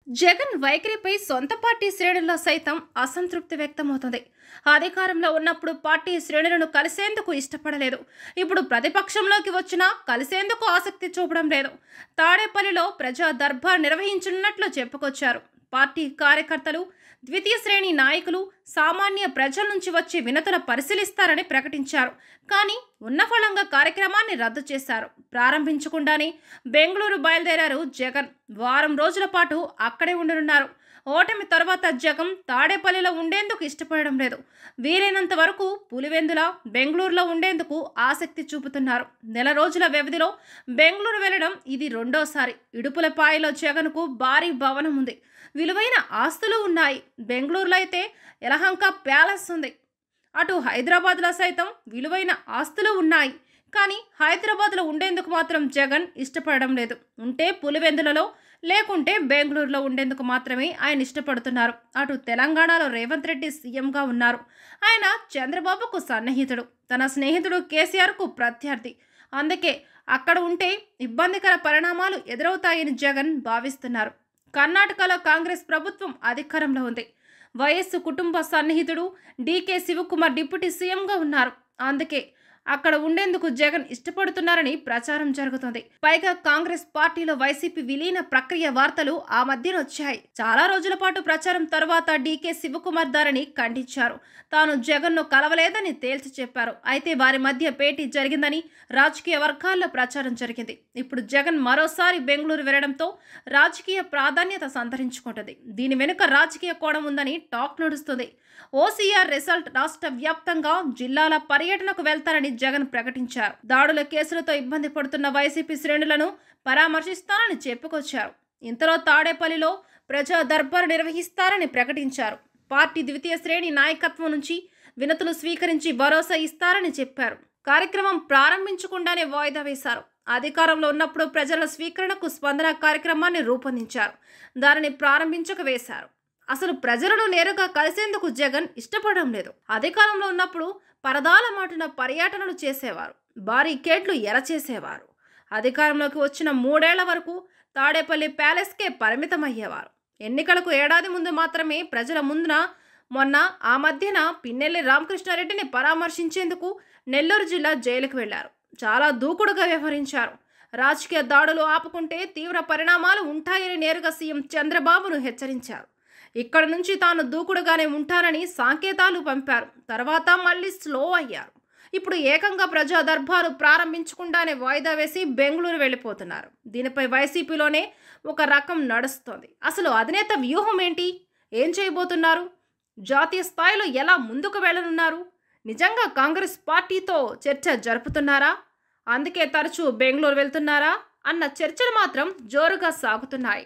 జగన్ వైఖరిపై సొంత పార్టీ శ్రేణుల్లో సైతం అసంతృప్తి వ్యక్తమవుతుంది. అధికారంలో ఉన్నప్పుడు పార్టీ శ్రేణులను కలిసేందుకు ఇష్టపడలేదు. ఇప్పుడు ప్రతిపక్షంలోకి వచ్చినా కలిసేందుకు ఆసక్తి చూపడం లేదు. తాడేపల్లిలో ప్రజా దర్బార్ నిర్వహించనున్నట్లు చెప్పుకొచ్చారు. పార్టీ కార్యకర్తలు, ద్వితీయ శ్రేణి నాయకులు సామాన్య ప్రజల నుంచి వచ్చే వినతుల పరిశీలిస్తారని ప్రకటించారు. కానీ ఉన్న ఫలంగా కార్యక్రమాన్ని రద్దు చేశారు. ప్రారంభించకుండానే బెంగళూరు బయలుదేరారు జగన్. వారం రోజుల పాటు అక్కడే ఉండనున్నారు. ఓటమి తర్వాత జగన్ తాడేపల్లిలో ఉండేందుకు ఇష్టపడడం లేదు. వీలైనంత వరకు పులివెందుల, బెంగళూరులో ఉండేందుకు ఆసక్తి చూపుతున్నారు. నెల రోజుల వ్యవధిలో బెంగళూరు వెళ్లడం ఇది రెండోసారి. ఇడుపులపాయలో జగన్కు భారీ భవనం ఉంది, విలువైన ఆస్తులు ఉన్నాయి. బెంగళూరులో అయితే యలహంక ప్యాలెస్ ఉంది. అటు హైదరాబాద్లో సైతం విలువైన ఆస్తులు ఉన్నాయి. కానీ హైదరాబాద్లో ఉండేందుకు మాత్రం జగన్ ఇష్టపడడం లేదు. ఉంటే పులివెందులలో, లేకుంటే బెంగళూరులో ఉండేందుకు మాత్రమే ఆయన ఇష్టపడుతున్నారు. అటు తెలంగాణలో రేవంత్ రెడ్డి సీఎంగా ఉన్నారు. ఆయన చంద్రబాబుకు సన్నిహితుడు, తన స్నేహితుడు కేసీఆర్కు ప్రత్యర్థి. అందుకే అక్కడ ఉంటే ఇబ్బందికర పరిణామాలు ఎదురవుతాయని జగన్ భావిస్తున్నారు. కర్ణాటకలో కాంగ్రెస్ ప్రభుత్వం అధికారంలో ఉంది. వైఎస్ కుటుంబ సన్నిహితుడు డీకే శివకుమార్ డిప్యూటీ సీఎంగా ఉన్నారు. అందుకే అక్కడ ఉండేందుకు జగన్ ఇష్టపడుతున్నారని ప్రచారం జరుగుతుంది. పైగా కాంగ్రెస్ పార్టీలో వైసీపీ విలీన ప్రక్రియ వార్తలు ఆ మధ్యన వచ్చాయి. చాలా రోజుల పాటు ప్రచారం తర్వాత డీకే శివకుమార్ దారిని ఖండించారు. తాను జగన్ను కలవలేదని తేల్చి చెప్పారు. అయితే వారి మధ్య భేటీ జరిగిందని రాజకీయ వర్గాల్లో ప్రచారం జరిగింది. ఇప్పుడు జగన్ మరోసారి బెంగళూరు వెళ్లడంతో రాజకీయ ప్రాధాన్యత సంతరించుకుంటుంది. దీని వెనుక రాజకీయ కోణం ఉందని టాక్ నడుస్తుంది. ఓసీఆర్ రిజల్ట్ రాష్ట్ర వ్యాప్తంగా జిల్లాల పర్యటనకు వెళ్తారని జగన్ ప్రకటించారు. దాడుల కేసులతో ఇబ్బంది పడుతున్న వైసీపీ శ్రేణులను పరామర్శిస్తారని చెప్పుకొచ్చారు. ఇంతలో తాడేపల్లిలో ప్రజా దర్బారు నిర్వహిస్తారని ప్రకటించారు. పార్టీ ద్వితీయ శ్రేణి నాయకత్వం నుంచి వినతులు స్వీకరించి భరోసా ఇస్తారని చెప్పారు. కార్యక్రమం ప్రారంభించకుండానే వాయిదా వేశారు. అధికారంలో ఉన్నప్పుడు ప్రజల స్వీకరణకు స్పందన కార్యక్రమాన్ని రూపొందించారు. దానిని ప్రారంభించక వేశారు. అసలు ప్రజలను నేరుగా కలిసేందుకు జగన్ ఇష్టపడడం లేదు. అధికారంలో ఉన్నప్పుడు పరదాల మాటున పర్యటనలు చేసేవారు, బారికేడ్లు ఎరచేసేవారు. అధికారంలోకి వచ్చిన 3 ఏళ్ల వరకు తాడేపల్లి ప్యాలెస్కే పరిమితమయ్యేవారు. ఎన్నికలకు ఏడాది ముందు మాత్రమే ప్రజల ముందున మొన్న ఆ మధ్యన పిన్నెల్లి రామకృష్ణారెడ్డిని పరామర్శించేందుకు నెల్లూరు జిల్లా జైలుకు వెళ్లారు. చాలా దూకుడుగా వ్యవహరించారు. రాజకీయ దాడులు ఆపుకుంటే తీవ్ర పరిణామాలు ఉంటాయని నేరుగా సీఎం చంద్రబాబును హెచ్చరించారు. ఇక్కడ నుంచి తాను దూకుడుగానే ఉంటానని సంకేతాలు పంపారు. తర్వాత మళ్ళీ స్లో అయ్యారు. ఇప్పుడు ఏకంగా ప్రజా దర్బారు ప్రారంభించకుండానే వాయిదా వేసి బెంగళూరు వెళ్ళిపోతున్నారు. దీనిపై వైసీపీలోనే ఒక రకం నడుస్తోంది. అసలు అధినేత వ్యూహం ఏంటి? ఏం చేయబోతున్నారు? జాతీయ స్థాయిలో ఎలా ముందుకు వెళ్ళనున్నారు? నిజంగా కాంగ్రెస్ పార్టీతో చర్చ జరుపుతున్నారా? అందుకే తరచూ బెంగళూరు వెళ్తున్నారా అన్న చర్చలు మాత్రం జోరుగా సాగుతున్నాయి.